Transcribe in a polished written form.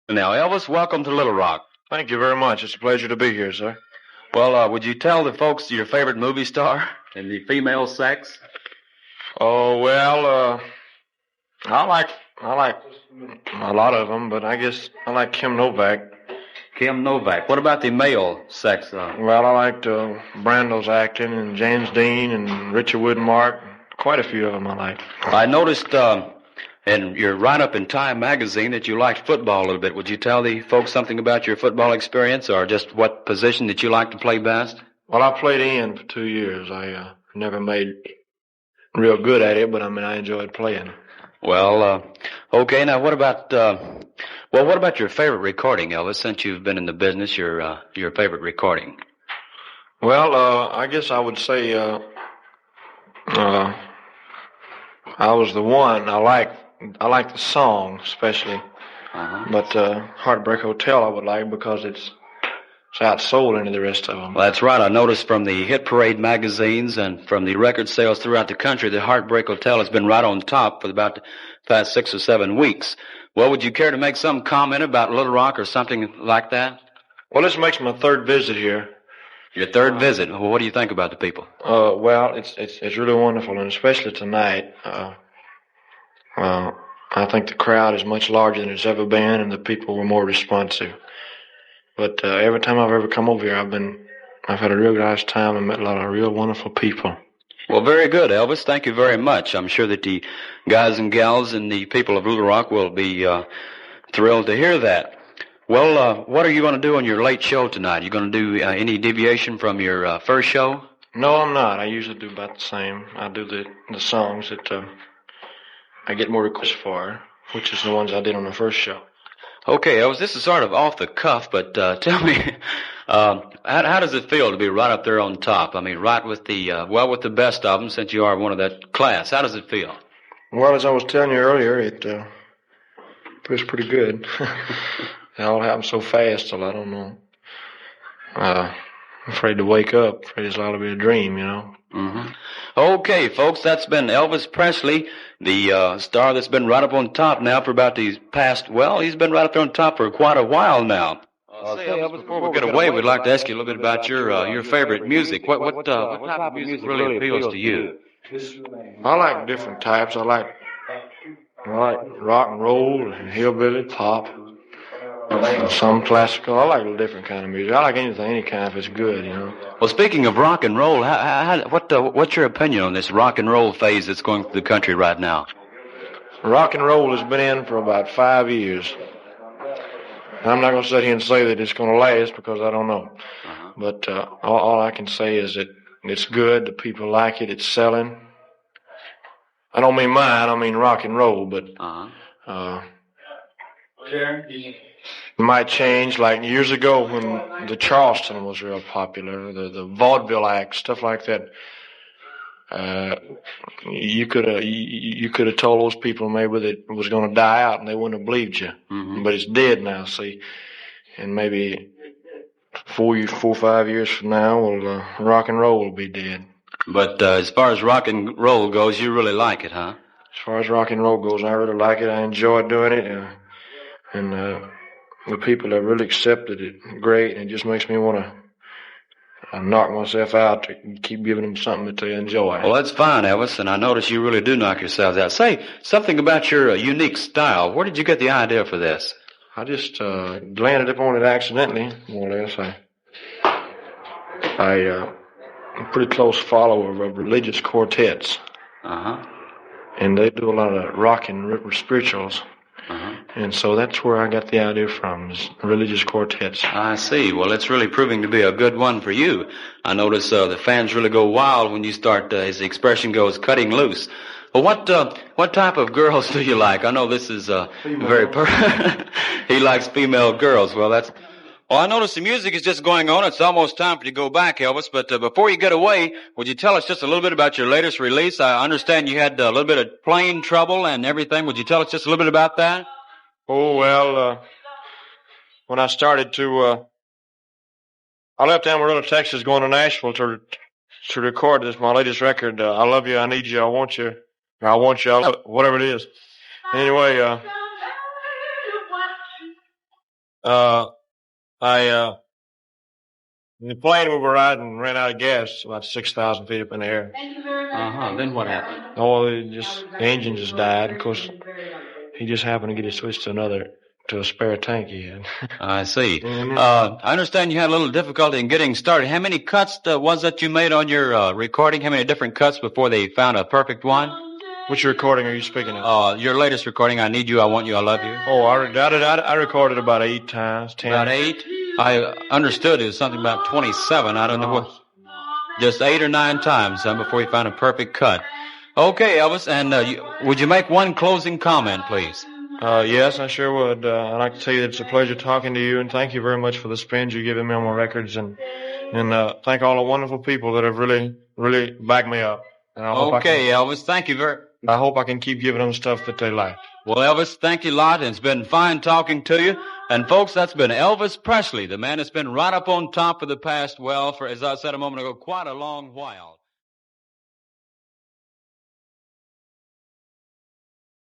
Now, Elvis, welcome to Little Rock. Thank you very much. It's a pleasure to be here, sir. Well, would you tell the folks your favorite movie star in the female sex? Oh, well, I like a lot of them, but I guess I like Kim Novak. Kim Novak. What about the male sex? Well, I liked Brando's acting and James Dean and Richard Widmark. Quite a few of them I like. I noticed in your write-up in Time magazine that you liked football a little bit. Would you tell the folks something about your football experience or just what position that you like to play best? Well, I played in for 2 years. I never made real good at it, but I enjoyed playing. Well, okay. Now, what about your favorite recording, Elvis? Since you've been in the business, your favorite recording? Well, I guess I would say I was the one. I like the song especially, but Heartbreak Hotel I would like because it's outsold into the rest of them. Well, that's right. I noticed from the Hit Parade magazines and from the record sales throughout the country that Heartbreak Hotel has been right on top for about the past 6 or 7 weeks. Well, would you care to make some comment about Little Rock or something like that? Well, this makes my third visit here. Your third visit. Well, what do you think about the people? Well, it's really wonderful, and especially tonight. I think the crowd is much larger than it's ever been, and the people were more responsive. But every time I've ever come over here, I've had a real nice time and met a lot of real wonderful people. Well, very good, Elvis. Thank you very much. I'm sure that the guys and gals and the people of Little Rock will be thrilled to hear that. Well, what are you going to do on your late show tonight? Are you going to do any deviation from your first show? No, I'm not. I usually do about the same. I do the songs that I get more requests for, which is the ones I did on the first show. Okay, Elvis, this is sort of off the cuff, but tell me, how does it feel to be right up there on top? I mean, right with with the best of them, since you are one of that class. How does it feel? Well, as I was telling you earlier, it feels pretty good. It all happened so fast, so I don't know. I'm afraid to wake up. Afraid it's all to be a dream, you know. Mm-hmm. Okay, folks, that's been Elvis Presley, the star that's been right up on top now for about these past, he's been right up there on top for quite a while now. Say, Elvis, before we get away, we'd like to ask you a little bit about your favorite music. What type of music really appeals to you? I like different types. I like rock and roll and hillbilly, pop, some classical. I like a different kind of music. I like anything, any kind if it's good, you know. Well, speaking of rock and roll, what's your opinion on this rock and roll phase that's going through the country right now? Rock and roll has been in for about 5 years. And I'm not going to sit here and say that it's going to last because I don't know. But all I can say is that it's good. The people like it. It's selling. I don't mean mine. I mean rock and roll. But it might change. Like years ago when the Charleston was real popular, the vaudeville act, stuff like that. You could have told those people maybe that it was going to die out and they wouldn't have believed you. Mm-hmm. But it's dead now, see. And maybe 4 or 5 years from now, rock and roll will be dead. But as far as rock and roll goes, you really like it, huh? As far as rock and roll goes, I really like it. I enjoy doing it, and the people have really accepted it great. And it just makes me want to knock myself out to keep giving them something that they enjoy. Well, that's fine, Elvis, and I notice you really do knock yourselves out. Say something about your unique style. Where did you get the idea for this? I just landed upon it accidentally, more or less. I'm a pretty close follower of religious quartets. And they do a lot of rock and spirituals. And so that's where I got the idea from, is religious quartets. I see. Well, it's really proving to be a good one for you. I notice the fans really go wild when you start, as the expression goes, cutting loose. Well, what type of girls do you like? I know this is very he likes female girls. Well, I notice the music is just going on. It's almost time for you to go back, Elvis. But before you get away, would you tell us just a little bit about your latest release? I understand you had a little bit of plane trouble and everything. Would you tell us just a little bit about that? Oh, well, when I started I left Amarillo, Texas, going to Nashville to record my latest record, I Love You, I Need You, I Want You, or I Want You, whatever it is. Anyway, The plane we were riding ran out of gas about 6,000 feet up in the air. Then what happened? The engine just died. Of course, he just happened to get it switched to a spare tank he had. I see. I understand you had a little difficulty in getting started. How many cuts was that you made on your recording? How many different cuts before they found a perfect one? Which recording are you speaking of? Your latest recording, I Need You, I Want You, I Love You. Oh, I recorded about 8 times, 10. About 8? I understood it was something about 27. I don't know what. Just 8 or 9 times before you found a perfect cut. Okay, Elvis, and would you make one closing comment, please? Yes, I sure would. I'd like to tell you that it's a pleasure talking to you, and thank you very much for the spins you've given me on my records, and thank all the wonderful people that have really, really backed me up. And Elvis, thank you very. I hope I can keep giving them stuff that they like. Well, Elvis, thank you a lot, and it's been fine talking to you. And folks, that's been Elvis Presley, the man that's been right up on top for the past, as I said a moment ago, quite a long while.